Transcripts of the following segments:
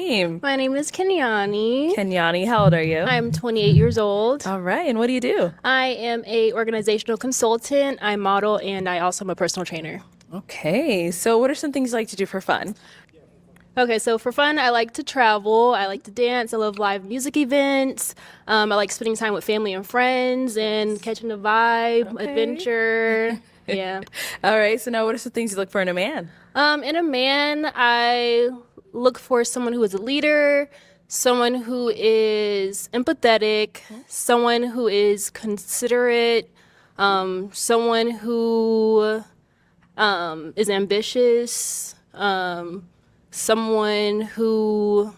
name? My name is Kenyani. Kenyani, how old are you? I'm 28 years old. All right, and what do you do? I am a organizational consultant. I model and I also am a personal trainer. Okay, so what are some things you like to do for fun? Okay, so for fun, I like to travel. I like to dance. I love live music events. I like spending time with family and friends and catching the vibe, Okay. adventure. Yeah. All right, so now what are some things you look for in a man? In a man, I look for someone who is a leader, someone who is empathetic, someone who is considerate, someone who is ambitious, someone who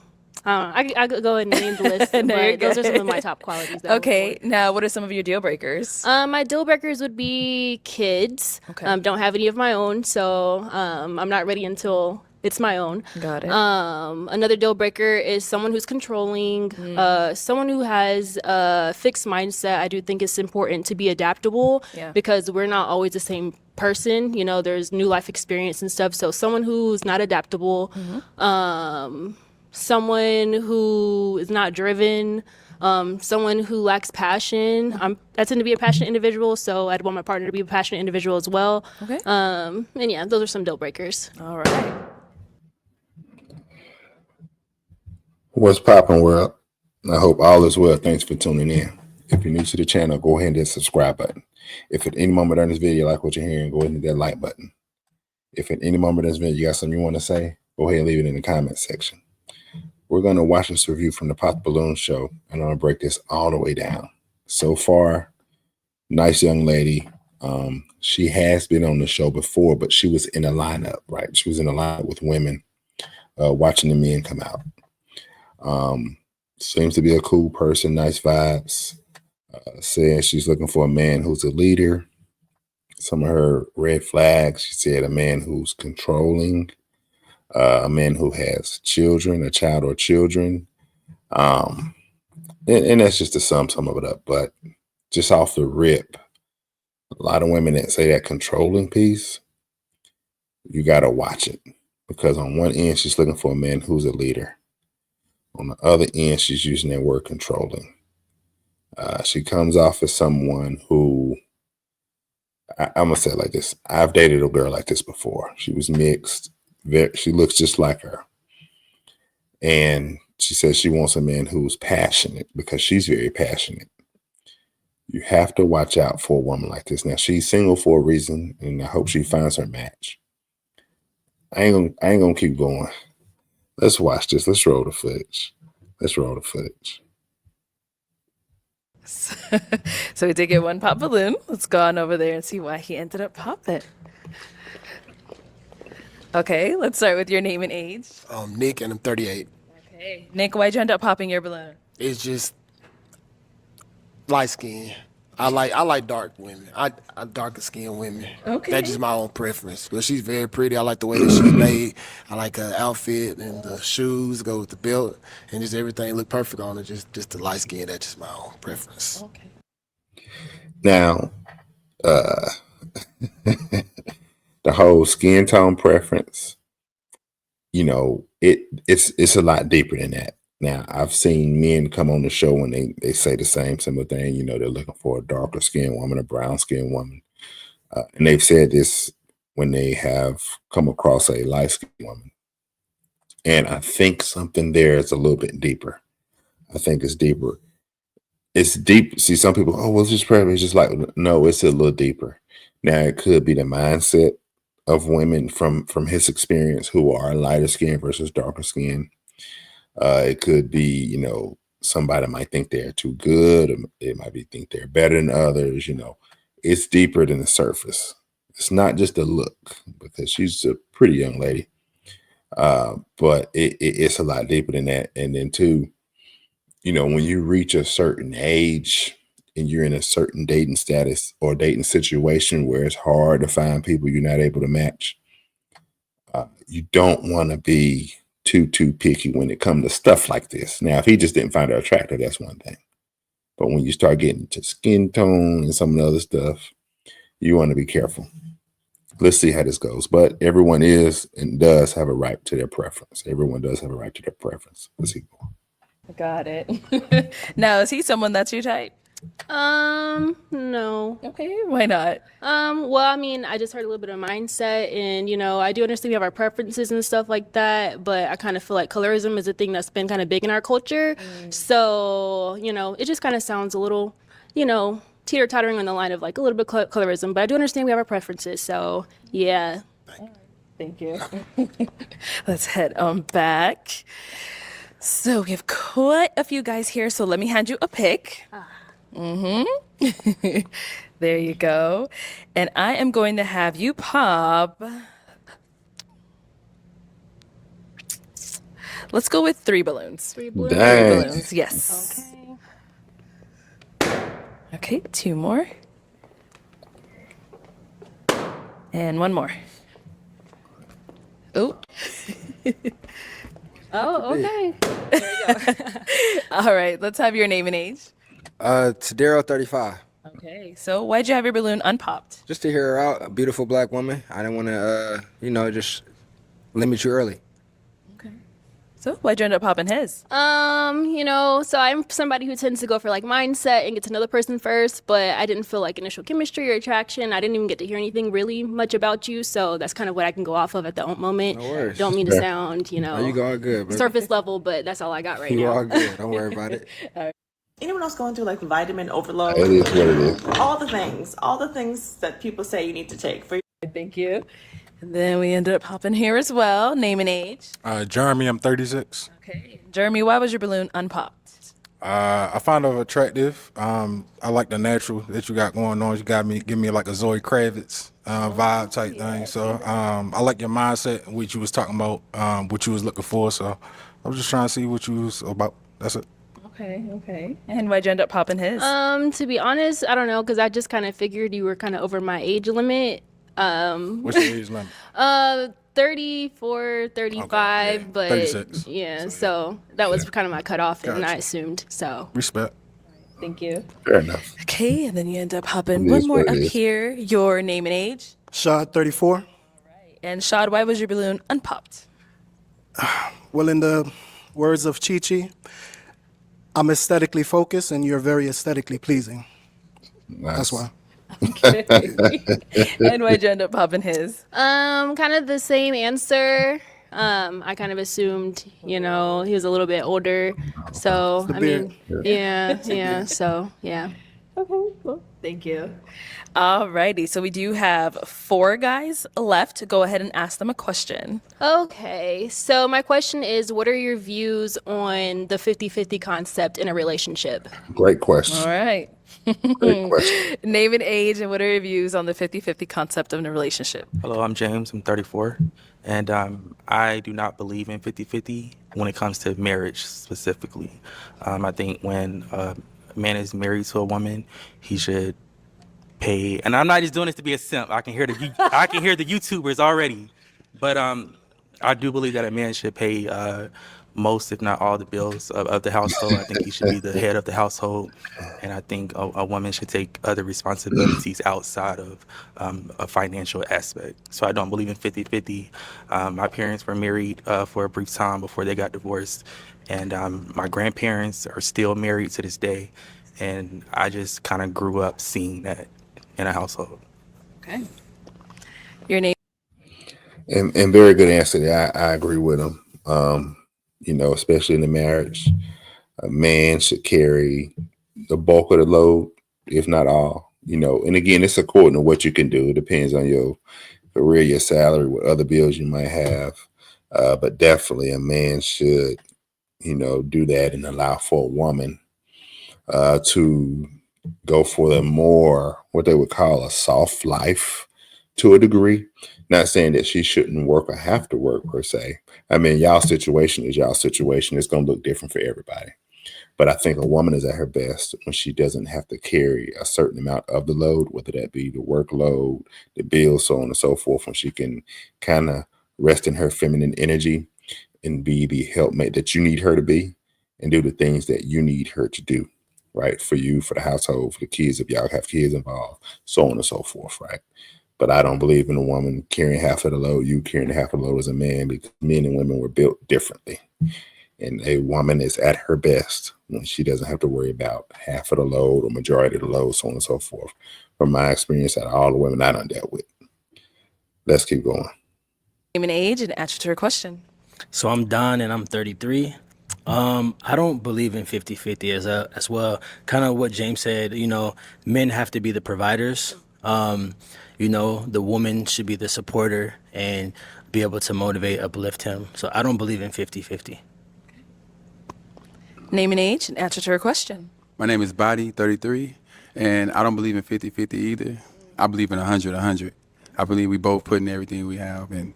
I could go ahead and name the list, There you but go. those are some of my top qualities that I look for. Okay, now what are some of your deal breakers? My deal breakers would be kids. Okay. Don't have any of my own, so I'm not ready until it's my own. Got it. Another deal breaker is someone who's controlling, someone who has a fixed mindset. I do think it's important to be adaptable Yeah. because we're not always the same person. You know, there's new life experience and stuff. So someone who's not adaptable, someone who is not driven, someone who lacks passion. I tend to be a passionate individual, so I'd want my partner to be a passionate individual as well. Okay. And yeah, those are some deal breakers. All right. What's poppin', world? I hope all is well. Thanks for tuning in. If you're new to the channel, go ahead and hit the subscribe button. If at any moment during this video you like what you're hearing, go ahead and hit that like button. If at any moment in this video you got something you want to say, go ahead and leave it in the comment section. We're going to watch this review from the Pop the Balloon show, and I'm going to break this all the way down. So far, nice young lady. She has been on the show before, but she was in a lineup, right? She was in a lineup with women, watching the men come out. Seems to be a cool person, nice vibes. Says she's looking for a man who's a leader. Some of her red flags, she said a man who's controlling, a man who has children, a child or children. And that's just to sum some of it up. But just off the rip, a lot of women that say that controlling piece, you got to watch it. Because on one end, she's looking for a man who's a leader. On the other end, she's using that word controlling. She comes off as someone who, I'm going to say it like this. I've dated a girl like this before. She was mixed. She looks just like her. And she says she wants a man who's passionate because she's very passionate. You have to watch out for a woman like this. Now, she's single for a reason, and I hope she finds her match. I ain't gonna keep going. Let's watch this. Let's roll the footage. So we did get one pop balloon. Let's go on over there and see why he ended up popping. Okay, let's start with your name and age. Nick, and I'm 38. Okay. Nick, why'd you end up popping your balloon? It's just light skin. I like dark women. I darker skinned women. Okay. That's just my own preference. But she's very pretty. I like the way that she's made. I like her outfit and the shoes go with the belt and just everything look perfect on her. Just the light skin. That's just my own preference. Okay. Now, the whole skin tone preference, you know, it's a lot deeper than that. Now, I've seen men come on the show and they say the similar thing. You know, they're looking for a darker skinned woman, a brown skinned woman. And they've said this when they have come across a light skinned woman. And I think something there is a little bit deeper. I think it's deeper. It's deep. See, some people, oh, well, it's just preference. It's just like, no, it's a little deeper. Now, it could be the mindset of women from his experience who are lighter skin versus darker skin. It could be, you know, somebody might think they're too good. Or they might think they're better than others. You know, it's deeper than the surface. It's not just a look because she's a pretty young lady. But it's a lot deeper than that. And then too, you know, when you reach a certain age and you're in a certain dating status or dating situation where it's hard to find people you're not able to match, you don't want to be too picky when it comes to stuff like this. Now, if he just didn't find her attractive, that's one thing. But when you start getting to skin tone and some of the other stuff, you want to be careful. let's see how this goes. But everyone is and does have a right to their preference. Everyone does have a right to their preference. Let's see. Got it. Now, is he someone that's your type? No. Okay, why not? Well, I mean, I just heard a little bit of mindset, and I do understand we have our preferences and stuff like that, but I kind of feel like colorism is a thing that's been kind of big in our culture. So, it just kind of sounds a little, teeter-tottering on the line of like a little bit colorism, but I do understand we have our preferences. So, yeah. Thank you. Let's head on back. So we have quite a few guys here, so let me hand you a pick. There you go. And I am going to have you pop. Let's go with 3 balloons. 3 balloons. Dang. Balloons, yes. Okay. Okay, 2 more. And 1 more. Oh, Oh, okay. all right. Let's have your name and age. Tadero 35. Okay, so why'd you have your balloon unpopped? Just to hear her out, a beautiful black woman. I didn't want to, just limit you early. Okay. So why'd you end up popping his? So I'm somebody who tends to go for like mindset and get to know the person first, but I didn't feel like initial chemistry or attraction. I didn't even get to hear anything really much about you, so that's kind of what I can go off of at the moment. No worries. Don't mean to sound, Oh, you going good, bro. surface level, but that's all I got right You now. all good. Don't worry about it. Anyone else going through like vitamin overload? It is what it is. All the things that people say you need to take for Thank you. And then we ended up popping here as well. Name and age. Jeremy, I'm 36. Okay. Jeremy, why was your balloon unpopped? I find her attractive. I like the natural that you got going on. You give me like a Zoe Kravitz vibe type thing. So I like your mindset, which you was talking about, what you was looking for. So I was just trying to see what you was about. That's it. Okay. And why'd you end up popping his? To be honest, I don't know, because I just kind of figured you were kind of over my age limit. What's your age limit? 34, 35, Okay, yeah, but 36. yeah, so that was kind of my cutoff, and I Gotcha. assumed, so. Respect. Thank you. Fair enough. Okay, and then you end up popping It one is more what up it is. here. Your name and age. Shot 34. And Shad, why was your balloon unpopped? Well, in the words of Chi Chi, I'm aesthetically focused and you're very aesthetically pleasing. Nice. That's why. And why'd you end up popping his? Kind of the same answer. I kind of assumed, he was a little bit older, so I mean, yeah, so yeah. Okay, well, thank you. Alrighty, so we do have 4 guys left. Go ahead and ask them a question. Okay, so my question is, what are your views on the 50-50 concept in a relationship? Great question. All right. Great question. Name and age, and what are your views on the 50-50 concept of a relationship? Hello, I'm James. I'm 34. And I do not believe in 50-50 when it comes to marriage specifically. I think when a man is married to a woman, he should pay. And I'm not just doing this to be a simp. I can hear the YouTubers already. But I do believe that a man should pay most, if not all, the bills of the household. I think he should be the head of the household. And I think a woman should take other responsibilities outside of a financial aspect. So I don't believe in 50-50. My parents were married for a brief time before they got divorced. And my grandparents are still married to this day. And I just kind of grew up seeing that in a household. Okay. Your name? And very good answer there. I agree with him. Especially in the marriage, a man should carry the bulk of the load, if not all. And again, it's according to what you can do. It depends on your career, your salary, what other bills you might have. But definitely a man should, do that and allow for a woman to go for the more, what they would call a soft life to a degree. Not saying that she shouldn't work or have to work per se. I mean, y'all's situation is y'all's situation. It's going to look different for everybody. But I think a woman is at her best when she doesn't have to carry a certain amount of the load, whether that be the workload, the bills, so on and so forth, when she can kind of rest in her feminine energy and be the helpmate that you need her to be and do the things that you need her to do, right? For you, for the household, for the kids, if y'all have kids involved, so on and so forth, right? But I don't believe in a woman carrying half of the load, you carrying half of the load as a man, because men and women were built differently. And a woman is at her best when she doesn't have to worry about half of the load or majority of the load, so on and so forth. From my experience, out of all the women I done dealt with. Let's keep going. Name and age and answer to her question. So I'm Don and I'm 33. I don't believe in 50-50 as well. Kind of what James said, men have to be the providers. The woman should be the supporter and be able to motivate, uplift him. So I don't believe in 50-50. Name and age and answer to her question. My name is Body, 33, and I don't believe in 50-50 either. I believe in 100-100. I believe we both put in everything we have and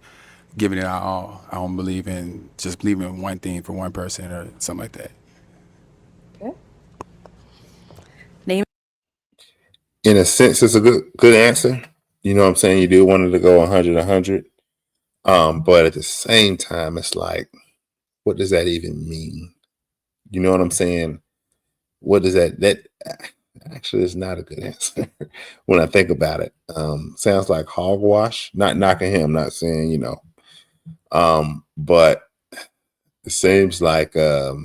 giving it our all. I don't believe in just believing in one thing for one person or something like that. Okay. Name. In a sense, it's a good answer. You know what I'm saying? You do want it to go 100-100. But at the same time, it's like, what does that even mean? You know what I'm saying? What does that actually is not a good answer when I think about it. Sounds like hogwash. Not knocking him, not saying, but it seems like I've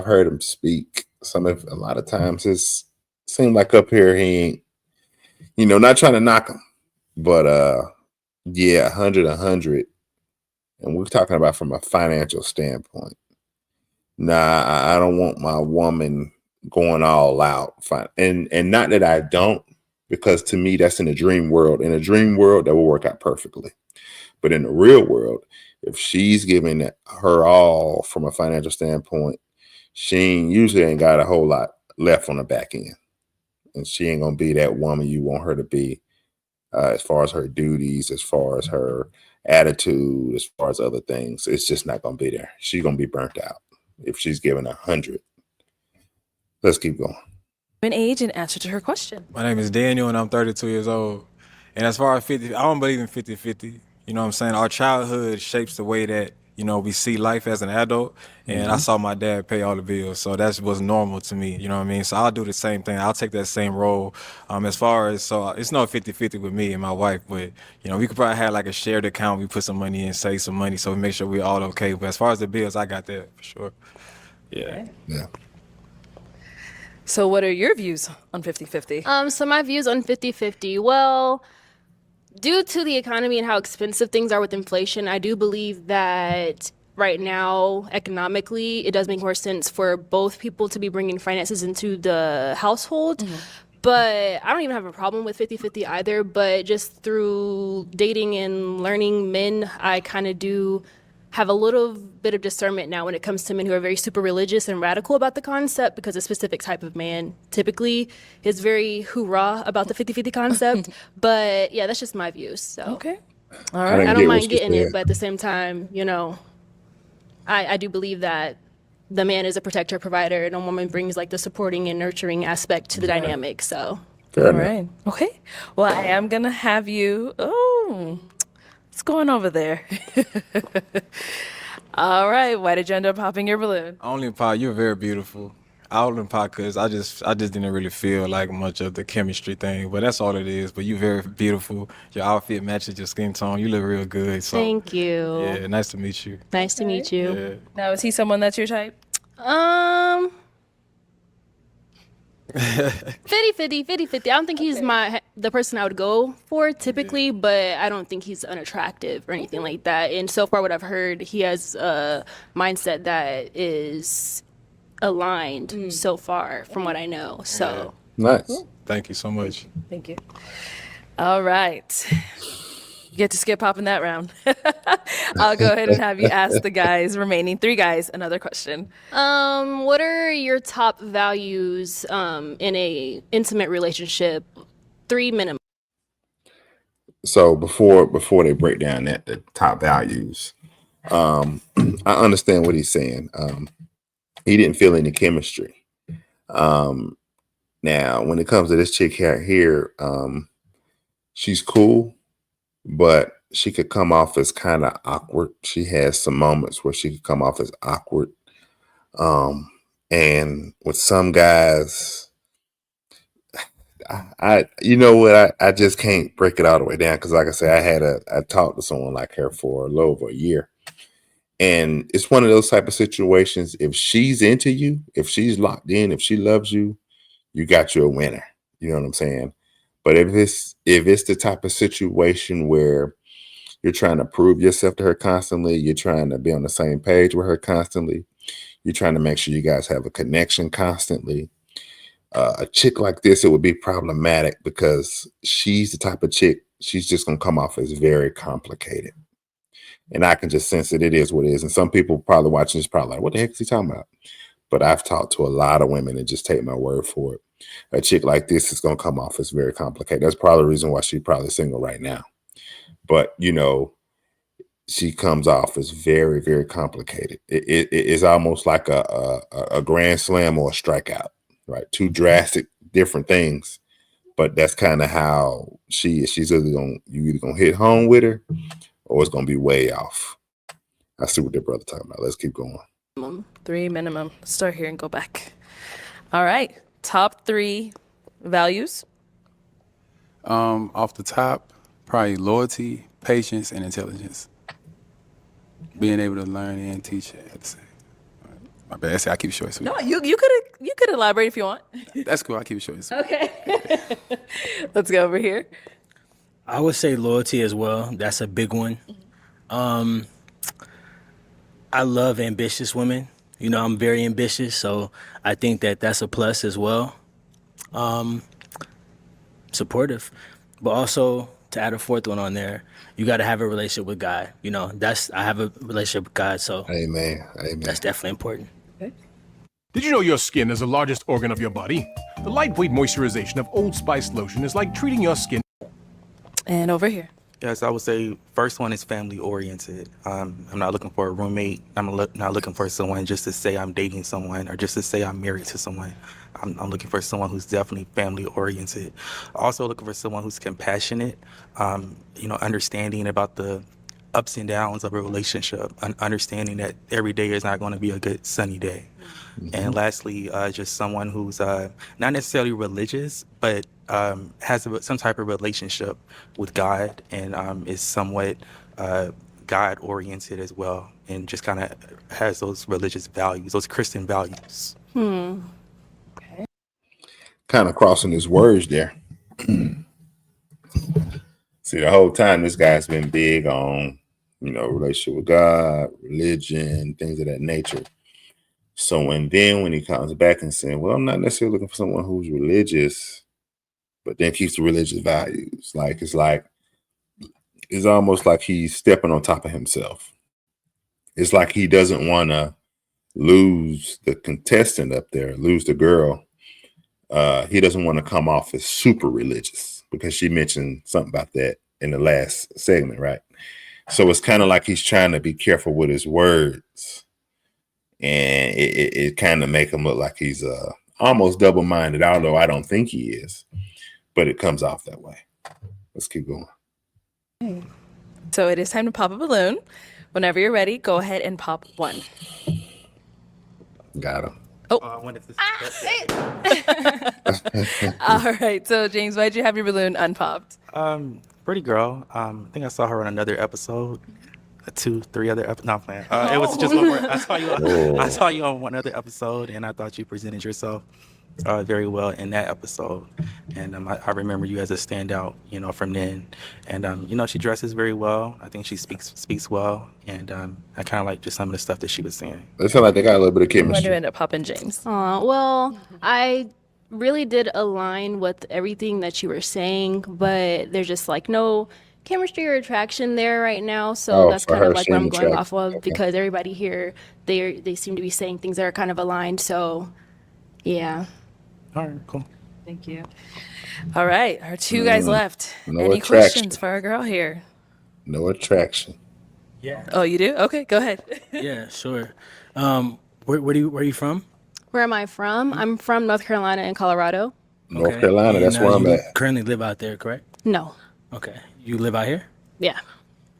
heard him speak. A lot of times it seems like up here he ain't, not trying to knock him, but 100-100. And we're talking about from a financial standpoint. Nah, I don't want my woman going all out. And not that I don't, because to me, that's in a dream world. In a dream world, that will work out perfectly. But in the real world, if she's giving her all from a financial standpoint, she usually ain't got a whole lot left on the back end. And she ain't going to be that woman you want her to be as far as her duties, as far as her attitude, as far as other things. It's just not going to be there. She's going to be burnt out if she's given 100. Let's keep going. Name and age and answer to her question. My name is Daniel and I'm 32 years old. And as far as 50, I don't believe in 50-50. You know what I'm saying? Our childhood shapes the way that, we see life as an adult. And I saw my dad pay all the bills. So that was normal to me. You know what I mean? So I'll do the same thing. I'll take that same role. So it's not 50-50 with me and my wife, but, we could probably have like a shared account. We put some money in, save some money. So we make sure we're all okay. But as far as the bills, I got that for sure. Yeah. Okay. Yeah. So what are your views on 50-50? So my views on 50-50, well, due to the economy and how expensive things are with inflation, I do believe that right now, economically, it does make more sense for both people to be bringing finances into the household. But I don't even have a problem with 50-50 either. But just through dating and learning men, I kind of do have a little bit of discernment now when it comes to men who are very super religious and radical about the concept, because a specific type of man typically is very hoorah about the 50-50 concept. But yeah, that's just my views. So Okay. All I right. didn't I get don't what mind you getting it, said. but at the same time, I do believe that the man is a protector, provider, and a woman brings like the supporting and nurturing aspect to the dynamic. So Fair All enough. right. Okay. Well, I am going to have you. Oh, what's going over there? All right. Why did you end up popping your balloon? Only Pop, you're very beautiful. I only Pop because I just didn't really feel like much of the chemistry thing, but that's all it is. But you're very beautiful. Your outfit matches your skin tone. You look real good. So thank you. yeah, nice to meet you. Nice to meet you. Yeah. Now, is he someone that's your type? 50-50. I don't think he's the person I would go for typically, but I don't think he's unattractive or anything like that. And so far, what I've heard, he has a mindset that is aligned so far from what I know. So Nice. Thank you so much. Thank you. All right. You get to skip popping that round. I'll go ahead and have you ask the remaining 3 guys another question. what are your top values in a intimate relationship? 3 minimum. So before they break down the top values, I understand what he's saying. He didn't feel any chemistry. Now, when it comes to this chick here, she's cool, but she could come off as kind of awkward. She has some moments where she could come off as awkward. And with some guys, you know what? I just can't break it all the way down because, like I said, I talked to someone like her for a little over a year, and it's one of those type of situations. If she's into you, if she's locked in, if she loves you, you got you a winner. You know what I'm saying? But if it's the type of situation where you're trying to prove yourself to her constantly, you're trying to be on the same page with her constantly, you're trying to make sure you guys have a connection constantly. A chick like this, it would be problematic because she's the type of chick, she's just gonna come off as very complicated. And I can just sense that it is what it is. And some people probably watching this probably like, what the heck is he talking about? But I've talked to a lot of women and just take my word for it. A chick like this is gonna come off as very complicated. That's probably the reason why she's probably single right now. But she comes off as very, very complicated. It's almost like a grand slam or a strikeout, right? Two drastic different things, but that's kind of how she is. You either gonna hit home with her, or it's gonna be way off. I see what their brother talking about. Let's keep going. 3 minimum. Start here and go back. All right. Top 3 values. Off the top, probably loyalty, patience, and intelligence. Being able to learn and teach at the same. My bad. I keep it short and sweet. No, you could elaborate if you want. That's cool. I keep it short and sweet. Okay. Let's go over here. I would say loyalty as well. That's a big one. I love ambitious women. I'm very ambitious, so I think that that's a plus as well. Supportive, but also to add a fourth one on there, you got to have a relationship with God. I have a relationship with God, so Amen. that's definitely important. Did you know your skin is the largest organ of your body? The lightweight moisturization of Old Spice lotion is like treating your skin. And over here. Yes, I would say first one is family oriented. I'm not looking for a roommate. Not looking for someone just to say I'm dating someone or just to say I'm married to someone. I'm looking for someone who's definitely family oriented. Also looking for someone who's compassionate, understanding about the ups and downs of a relationship, understanding that every day is not going to be a good sunny day. And lastly, just someone who's not necessarily religious, but has some type of relationship with God and is somewhat God-oriented as well, and just kind of has those religious values, those Christian values. Okay. Kind of crossing his words there. See, the whole time this guy's been big on, relationship with God, religion, things of that nature. So when he comes back and saying, well, I'm not necessarily looking for someone who's religious, but then keeps the religious values. It's almost like he's stepping on top of himself. It's like he doesn't want to lose the contestant up there, lose the girl. He doesn't want to come off as super religious because she mentioned something about that in the last segment, right? So it's kind of like he's trying to be careful with his words. And it kind of make him look like he's almost double-minded, although I don't think he is. But it comes off that way. Let's keep going. So it is time to pop a balloon. Whenever you're ready, go ahead and pop 1. Got him. Oh. All right. So James, why'd you have your balloon unpopped? Pretty girl. I think I saw her on another episode. 2, 3 other episodes. No, I'm playing. It was just one more. I saw you on one other episode, and I thought you presented yourself very well in that episode. And I remember you as a standout, from then. And she dresses very well. I think she speaks well, and I kind of like just some of the stuff that she was saying. It sounds like they got a little bit of When chemistry. do you end up popping James? Well, I really did align with everything that you were saying, but there's just like no chemistry or attraction there right now, so that's kind of like what I'm going off of, because everybody here, they seem to be saying things that are kind of aligned, so yeah. All right, cool. Thank you. All right, our 2 guys left. No Any attraction. questions for our girl here? No attraction. Yeah. Oh, you do? Okay, go ahead. Yeah, sure. Where are you from? Where am I from? I'm from North Carolina and Colorado. North Carolina, that's where I'm you at. currently live out there, correct? No. Okay. You live out here? Yeah.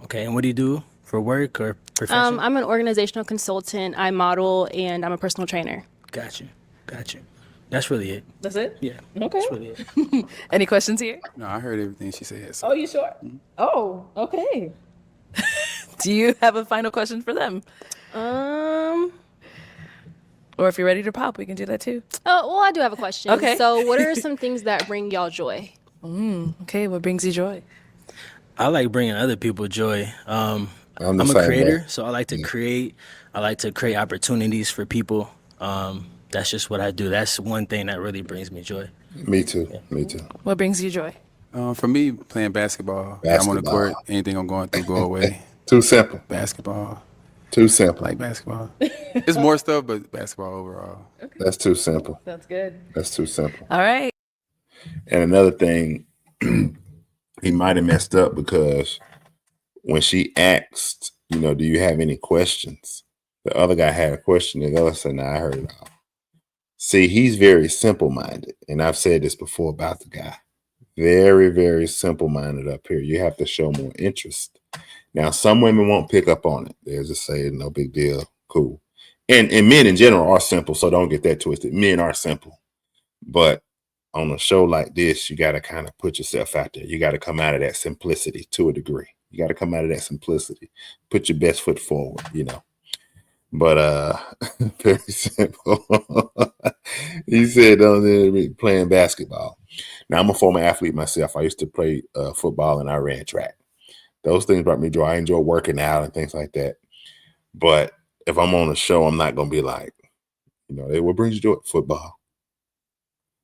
Okay, and what do you do for work or profession? I'm an organizational consultant. I model and I'm a personal trainer. Got you. That's really it. That's it? Yeah. Okay. That's really it. Any questions here? No, I heard everything she said. So. Oh, you sure? Oh, okay. Do you have a final question for them? Or if you're ready to pop, we can do that too. Oh, well, I do have a question. Okay. So, what are some things that bring y'all joy? Okay, what brings you joy? I like bringing other people joy. I'm the a same creator, way. so I like to create. I like to create opportunities for people. That's just what I do. That's one thing that really brings me joy. Me too. Me too. What brings you joy? For me, playing basketball. I'm on the court. Anything I'm going through, go away. Too simple. Basketball. Too simple. I like basketball. It's more stuff, but basketball overall. That's too simple. That's good. That's too simple. All right. And another thing, he might have messed up because when she asked, do you have any questions? The other guy had a question. The other said, "No, I heard it all." See, he's very simple-minded. And I've said this before about the guy. Very, very simple-minded up here. You have to show more interest. Now, some women won't pick up on it. They'll just say, no big deal, cool. And men in general are simple, so don't get that twisted. Men are simple. But on a show like this, you got to kind of put yourself out there. You got to come out of that simplicity to a degree. You got to come out of that simplicity. Put your best foot forward, But very simple. He said playing basketball. Now, I'm a former athlete myself. I used to play football and I ran track. Those things brought me joy. I enjoy working out and things like that. But if I'm on a show, I'm not going to be like, hey, what brings you joy? Football.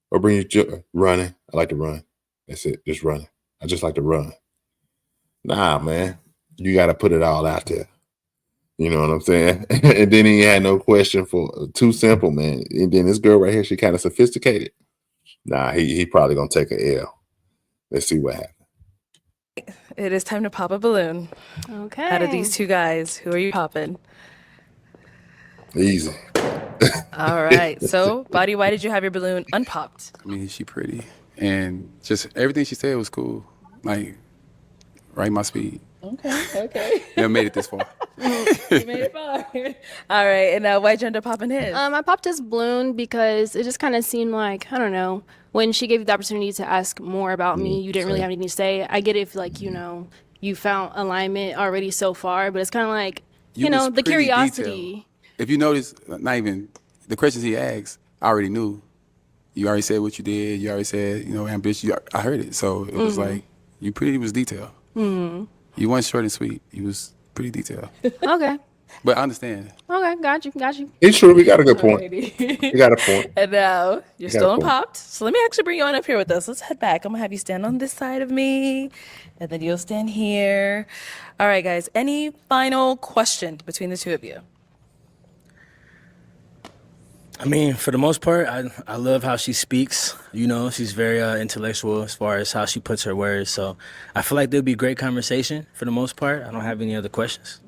What brings you joy? Running. I like to run. That's it. Just running. I just like to run. Nah, man. You got to put it all out there. You know what I'm saying? And then he had no question for too simple, man. And then this girl right here, she kind of sophisticated. Nah, he probably going to take a L. Let's see what happens. It is time to pop a balloon. Okay. Out of these two guys, who are you popping? Easy. All right. So, Body, why did you have your balloon unpopped? I mean, she pretty. And just everything she said was cool. Like, right my speed. Okay. Never made it this far. You made it far. All right. And why'd you end up popping his? I popped his balloon because it just kind of seemed like, I don't know, when she gave you the opportunity to ask more about me, you didn't really have anything to say. I get it if, like, you found alignment already so far, but it's kind of like, was the pretty curiosity. detailed. If you notice, not even the questions he asked, I already knew. You already said what you did. You already said, ambitious. I heard it. So it was like, you was detailed. Mm-hmm. You weren't short and sweet. You was pretty detailed. Okay. But I understand. Okay, got you. It's true. We got a good point. Alrighty. We got a point. And now you're got a still point. unpopped. So let me actually bring you on up here with us. Let's head back. I'm going to have you stand on this side of me, and then you'll stand here. All right, guys. Any final question between the two of you? I mean, for the most part, I love how she speaks. She's very intellectual as far as how she puts her words. So I feel like there'll be great conversation for the most part. I don't have any other questions.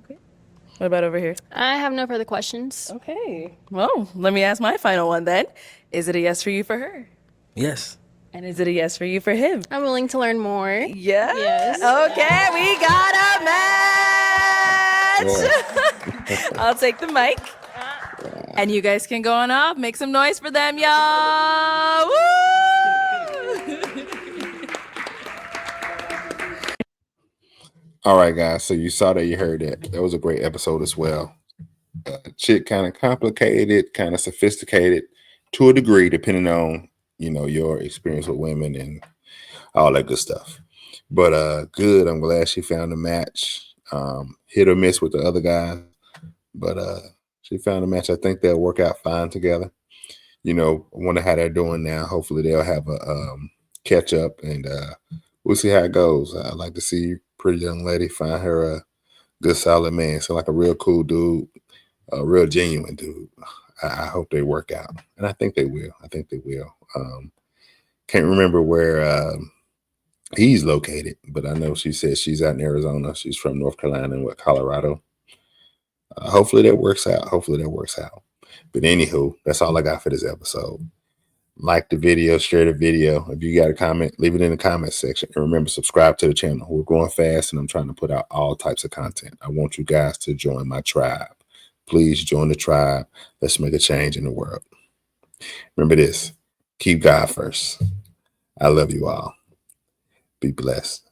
What about over here? I have no further questions. Okay. Well, let me ask my final one then. Is it a yes for you for her? Yes. And is it a yes for you for him? I'm willing to learn more. Yeah? Yes. Okay, we got a match. I'll take the mic. And you guys can go on off. Make some noise for them, y'all. Woo! All right, guys. So you saw that, you heard that. That was a great episode as well. Chick kind of complicated, kind of sophisticated to a degree, depending on, your experience with women and all that good stuff. But good. I'm glad she found a match. Hit or miss with the other guys. But she found a match. I think they'll work out fine together. I wonder how they're doing now. Hopefully they'll have a catch up, and we'll see how it goes. I'd like to see pretty young lady find her a good, solid man. So like a real cool dude, a real genuine dude. I hope they work out, and I think they will. Can't remember where he's located, but I know she said she's out in Arizona. She's from North Carolina and Colorado. Hopefully that works out. But anywho, that's all I got for this episode. Like the video, share the video. If you got a comment, leave it in the comment section. And remember, subscribe to the channel. We're growing fast, and I'm trying to put out all types of content. I want you guys to join my tribe. Please join the tribe. Let's make a change in the world. Remember this. Keep God first. I love you all. Be blessed.